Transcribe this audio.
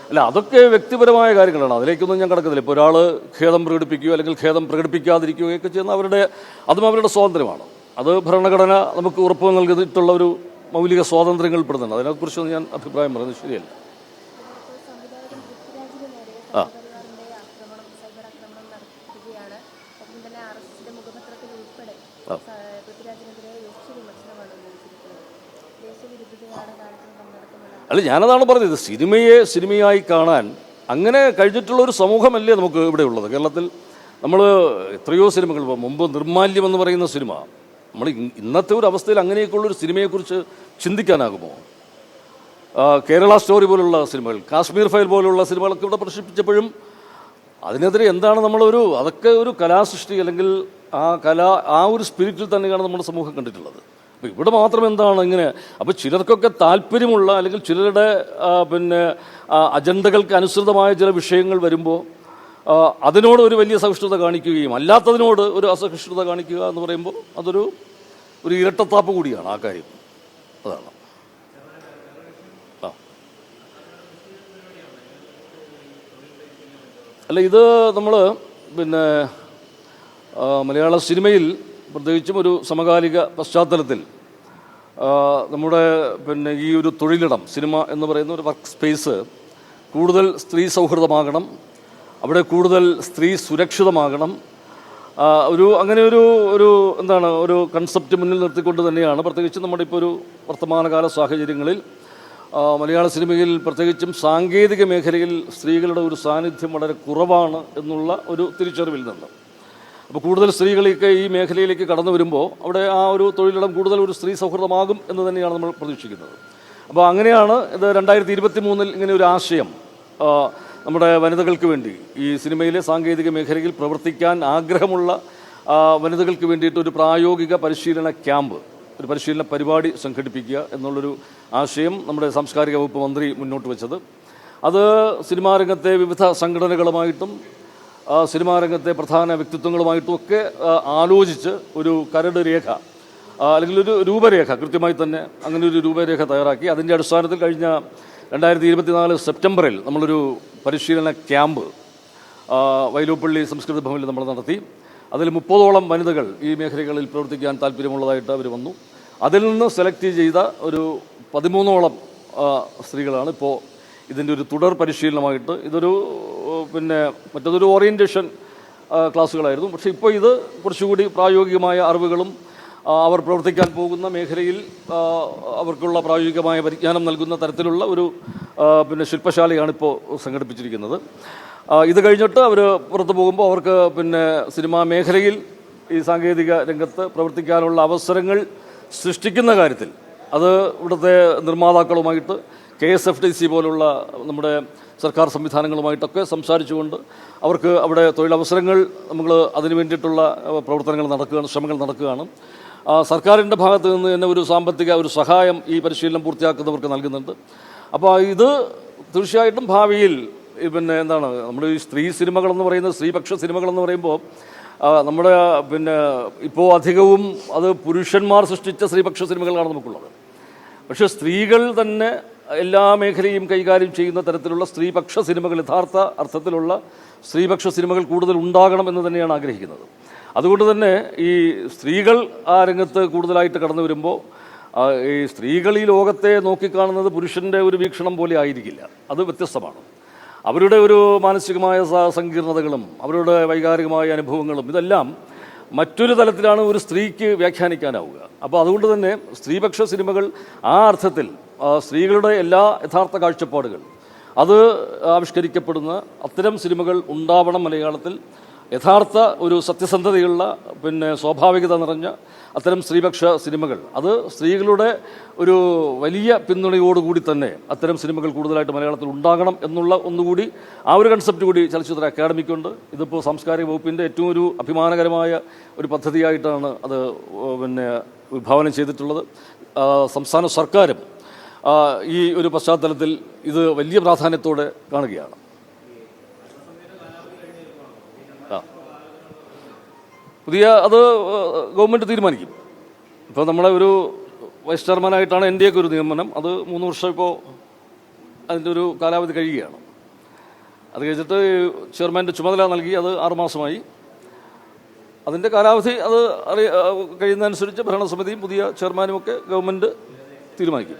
അല്ല, അതൊക്കെ വ്യക്തിപരമായ കാര്യങ്ങളാണ്, അതിലേക്കൊന്നും ഞാൻ കിടക്കുന്നില്ല. ഇപ്പോൾ ഒരാൾ ഖേദം പ്രകടിപ്പിക്കുകയോ അല്ലെങ്കിൽ ഖേദം പ്രകടിപ്പിക്കാതിരിക്കുകയൊക്കെ ചെയ്യുന്ന അതും അവരുടെ സ്വാതന്ത്ര്യമാണ്. അത് ഭരണഘടന നമുക്ക് ഉറപ്പ് നൽകിയിട്ടുള്ള ഒരു മൗലിക സ്വാതന്ത്ര്യങ്ങൾ പെടുന്നുണ്ട്. അതിനെക്കുറിച്ചൊന്നും ഞാൻ അഭിപ്രായം പറയുന്നത് ശരിയല്ല. ആ അല്ല, ഞാനതാണ് പറഞ്ഞത്, സിനിമയെ സിനിമയായി കാണാൻ അങ്ങനെ കഴിഞ്ഞിട്ടുള്ളൊരു സമൂഹമല്ലേ നമുക്ക് ഇവിടെ ഉള്ളത്. കേരളത്തിൽ നമ്മൾ എത്രയോ സിനിമകൾ, മുമ്പ് നിർമാല്യം എന്ന് പറയുന്ന സിനിമ, നമ്മൾ ഇന്നത്തെ ഒരു അവസ്ഥയിൽ അങ്ങനെയൊക്കെയുള്ളൊരു സിനിമയെക്കുറിച്ച് ചിന്തിക്കാനാകുമോ? കേരള സ്റ്റോറി പോലുള്ള സിനിമകൾ, കാശ്മീർ ഫയൽ പോലുള്ള സിനിമകളൊക്കെ ഇവിടെ പ്രദർശിപ്പിച്ചപ്പോഴും അതിനെതിരെ എന്താണ് അതൊക്കെ ഒരു കലാസൃഷ്ടി അല്ലെങ്കിൽ ആ ഒരു സ്പിരിറ്റിൽ തന്നെയാണ് നമ്മുടെ സമൂഹം കണ്ടിട്ടുള്ളത്. അപ്പോൾ ഇവിടെ മാത്രം എന്താണ് ഇങ്ങനെ? അപ്പോൾ ചിലർക്കൊക്കെ താല്പര്യമുള്ള അല്ലെങ്കിൽ ചിലരുടെ അജണ്ടകൾക്ക് അനുസൃതമായ ചില വിഷയങ്ങൾ വരുമ്പോൾ അതിനോട് ഒരു വലിയ സഹിഷ്ണുത കാണിക്കുകയും അല്ലാത്തതിനോട് ഒരു അസഹിഷ്ണുത കാണിക്കുക എന്ന് പറയുമ്പോൾ അതൊരു ഇരട്ടത്താപ്പ് കൂടിയാണ് ആ കാര്യം. അതാണ്. അല്ല, ഇത് നമ്മൾ മലയാള സിനിമയിൽ പ്രത്യേകിച്ചും ഒരു സമകാലിക പശ്ചാത്തലത്തിൽ നമ്മുടെ ഈ ഒരു തൊഴിലിടം, സിനിമ എന്ന് പറയുന്ന ഒരു വർക്ക് സ്പേസ് കൂടുതൽ സ്ത്രീ സൗഹൃദമാകണം, അവിടെ കൂടുതൽ സ്ത്രീ സുരക്ഷിതമാകണം, അങ്ങനെ ഒരു കൺസെപ്റ്റ് മുന്നിൽ നിർത്തിക്കൊണ്ട് തന്നെയാണ് പ്രത്യേകിച്ചും നമ്മുടെ ഇപ്പോൾ ഒരു വർത്തമാനകാല സാഹചര്യങ്ങളിൽ മലയാള സിനിമയിൽ പ്രത്യേകിച്ചും സാങ്കേതിക മേഖലയിൽ സ്ത്രീകളുടെ ഒരു സാന്നിധ്യം വളരെ കുറവാണ് എന്നുള്ള ഒരു തിരിച്ചറിവിൽ നിന്ന്. അപ്പോൾ കൂടുതൽ സ്ത്രീകളൊക്കെ ഈ മേഖലയിലേക്ക് കടന്നു വരുമ്പോൾ അവിടെ ആ ഒരു തൊഴിലിടം കൂടുതൽ ഒരു സ്ത്രീ സൗഹൃദമാകും എന്ന് തന്നെയാണ് നമ്മൾ പ്രതീക്ഷിക്കുന്നത്. അപ്പോൾ അങ്ങനെയാണ് ഇത് 2023 ഇങ്ങനെ ഒരു ആശയം നമ്മുടെ വനിതകൾക്ക് വേണ്ടി ഈ സിനിമയിലെ സാങ്കേതിക മേഖലയിൽ പ്രവർത്തിക്കാൻ ആഗ്രഹമുള്ള വനിതകൾക്ക് വേണ്ടിയിട്ട് ഒരു പ്രായോഗിക പരിശീലന ക്യാമ്പ്, ഒരു പരിശീലന പരിപാടി സംഘടിപ്പിക്കുക എന്നുള്ളൊരു ആശയം നമ്മുടെ സാംസ്കാരിക വകുപ്പ് മന്ത്രി മുന്നോട്ട് വെച്ചത്. അത് സിനിമാ രംഗത്തെ വിവിധ സംഘടനകളുമായിട്ടും സിനിമാ രംഗത്തെ പ്രധാന വ്യക്തിത്വങ്ങളുമായിട്ടും ഒക്കെ ആലോചിച്ച് ഒരു കരട് രേഖ അല്ലെങ്കിൽ ഒരു രൂപരേഖ കൃത്യമായി തന്നെ അങ്ങനെ ഒരു രൂപരേഖ തയ്യാറാക്കി. അതിൻ്റെ അടിസ്ഥാനത്തിൽ കഴിഞ്ഞ 2024 സെപ്റ്റംബറിൽ നമ്മളൊരു പരിശീലന ക്യാമ്പ് വൈലോപ്പള്ളി സംസ്കൃത ഭവനിൽ നമ്മൾ നടത്തി. അതിൽ 30ഓളം വനിതകൾ ഈ മേഖലകളിൽ പ്രവർത്തിക്കാൻ താല്പര്യമുള്ളതായിട്ട് അവർ വന്നു. അതിൽ നിന്ന് സെലക്ട് ചെയ്ത ഒരു 13ഓളം സ്ത്രീകളാണ് ഇപ്പോൾ ഇതിൻ്റെ ഒരു തുടർ പരിശീലനമായിട്ട്. ഇതൊരു മറ്റതൊരു ഓറിയൻറ്റേഷൻ ക്ലാസ്സുകളായിരുന്നു. പക്ഷേ ഇപ്പോൾ ഇത് കുറച്ചുകൂടി പ്രായോഗികമായ അറിവുകളും അവർ പ്രവർത്തിക്കാൻ പോകുന്ന മേഖലയിൽ അവർക്കുള്ള പ്രായോഗികമായ പരിജ്ഞാനം നൽകുന്ന തരത്തിലുള്ള ഒരു ശില്പശാലയാണ് ഇപ്പോൾ സംഘടിപ്പിച്ചിരിക്കുന്നത്. ഇത് കഴിഞ്ഞിട്ട് അവർ പുറത്തു പോകുമ്പോൾ അവർക്ക് സിനിമാ മേഖലയിൽ ഈ സാങ്കേതിക രംഗത്ത് പ്രവർത്തിക്കാനുള്ള അവസരങ്ങൾ സൃഷ്ടിക്കുന്ന കാര്യത്തിൽ അത് ഇവിടുത്തെ നിർമ്മാതാക്കളുമായിട്ട് KSFDC പോലുള്ള നമ്മുടെ സർക്കാർ സംവിധാനങ്ങളുമായിട്ടൊക്കെ സംസാരിച്ചുകൊണ്ട് അവർക്ക് അവിടെ തൊഴിലവസരങ്ങൾ നമ്മൾ അതിനു വേണ്ടിയിട്ടുള്ള ശ്രമങ്ങൾ നടക്കുകയാണ്. സർക്കാരിൻ്റെ ഭാഗത്ത് നിന്ന് തന്നെ ഒരു സാമ്പത്തിക സഹായം ഈ പരിശീലനം പൂർത്തിയാക്കുന്നവർക്ക് നൽകുന്നുണ്ട്. അപ്പോൾ ഇത് തീർച്ചയായിട്ടും ഭാവിയിൽ നമ്മുടെ ഈ സ്ത്രീ സിനിമകളെന്ന് പറയുന്നത്, സ്ത്രീപക്ഷ സിനിമകളെന്ന് പറയുമ്പോൾ നമ്മുടെ ഇപ്പോൾ അധികവും അത് പുരുഷന്മാർ സൃഷ്ടിച്ച സ്ത്രീപക്ഷ സിനിമകളാണ് നമുക്കുള്ളത്. പക്ഷേ സ്ത്രീകൾ തന്നെ എല്ലാ മേഖലയും കൈകാര്യം ചെയ്യുന്ന തരത്തിലുള്ള സ്ത്രീപക്ഷ സിനിമകൾ, യഥാർത്ഥ അർത്ഥത്തിലുള്ള സ്ത്രീപക്ഷ സിനിമകൾ കൂടുതൽ ഉണ്ടാകണം എന്ന് തന്നെയാണ് ആഗ്രഹിക്കുന്നത്. അതുകൊണ്ട് തന്നെ ഈ സ്ത്രീകൾ ആ രംഗത്ത് കൂടുതലായിട്ട് കടന്നു വരുമ്പോൾ ഈ സ്ത്രീകൾ ഈ ലോകത്തെ നോക്കിക്കാണുന്നത് പുരുഷൻ്റെ ഒരു വീക്ഷണം പോലെ ആയിരിക്കില്ല. അത് വ്യത്യസ്തമാണ്. അവരുടെ ഒരു മാനസികമായ സങ്കീർണതകളും അവരുടെ വൈകാരികമായ അനുഭവങ്ങളും ഇതെല്ലാം മറ്റൊരു തലത്തിലാണ് ഒരു സ്ത്രീക്ക് വ്യാഖ്യാനിക്കാനാവുക. അപ്പോൾ അതുകൊണ്ട് തന്നെ സ്ത്രീപക്ഷ സിനിമകൾ ആ അർത്ഥത്തിൽ സ്ത്രീകളുടെ എല്ലാ യഥാർത്ഥ കാഴ്ചപ്പാടുകൾ അത് ആവിഷ്കരിക്കപ്പെടുന്ന അത്തരം സിനിമകൾ ഉണ്ടാവണം മലയാളത്തിൽ. യഥാർത്ഥ ഒരു സത്യസന്ധതയുള്ള സ്വാഭാവികത നിറഞ്ഞ അത്തരം സ്ത്രീപക്ഷ സിനിമകൾ അത് സ്ത്രീകളുടെ ഒരു വലിയ പിന്തുണയോടുകൂടി തന്നെ അത്തരം സിനിമകൾ കൂടുതലായിട്ട് മലയാളത്തിൽ ഉണ്ടാകണം എന്നുള്ള ഒന്നുകൂടി ആ ഒരു കൺസെപ്റ്റ് കൂടി ചലച്ചിത്ര അക്കാദമിക്കുണ്ട്. ഇതിപ്പോൾ സാംസ്കാരിക വകുപ്പിൻ്റെ ഏറ്റവും ഒരു അഭിമാനകരമായ ഒരു പദ്ധതിയായിട്ടാണ് അത് വിഭാവനം ചെയ്തിട്ടുള്ളത്. സംസ്ഥാന സർക്കാരും ഈ ഒരു പശ്ചാത്തലത്തിൽ ഇത് വലിയ പ്രാധാന്യത്തോടെ കാണുകയാണ്. അത് ഗവൺമെൻറ് തീരുമാനിക്കും. ഇപ്പോൾ നമ്മളെ ഒരു വൈസ് ചെയർമാനായിട്ടാണ് എൻ്റെയൊക്കെ ഒരു നിയമനം. അത് 3 വർഷം ഇപ്പോൾ അതിൻ്റെ ഒരു കാലാവധി കഴിയുകയാണ്. അത് കഴിഞ്ഞിട്ട് ചെയർമാൻ്റെ ചുമതല നൽകി, അത് 6 മാസമായി. അതിൻ്റെ കാലാവധി അത് കഴിയുന്നതനുസരിച്ച് ഭരണസമിതിയും പുതിയ ചെയർമാനുമൊക്കെ ഗവൺമെൻറ് തീരുമാനിക്കും.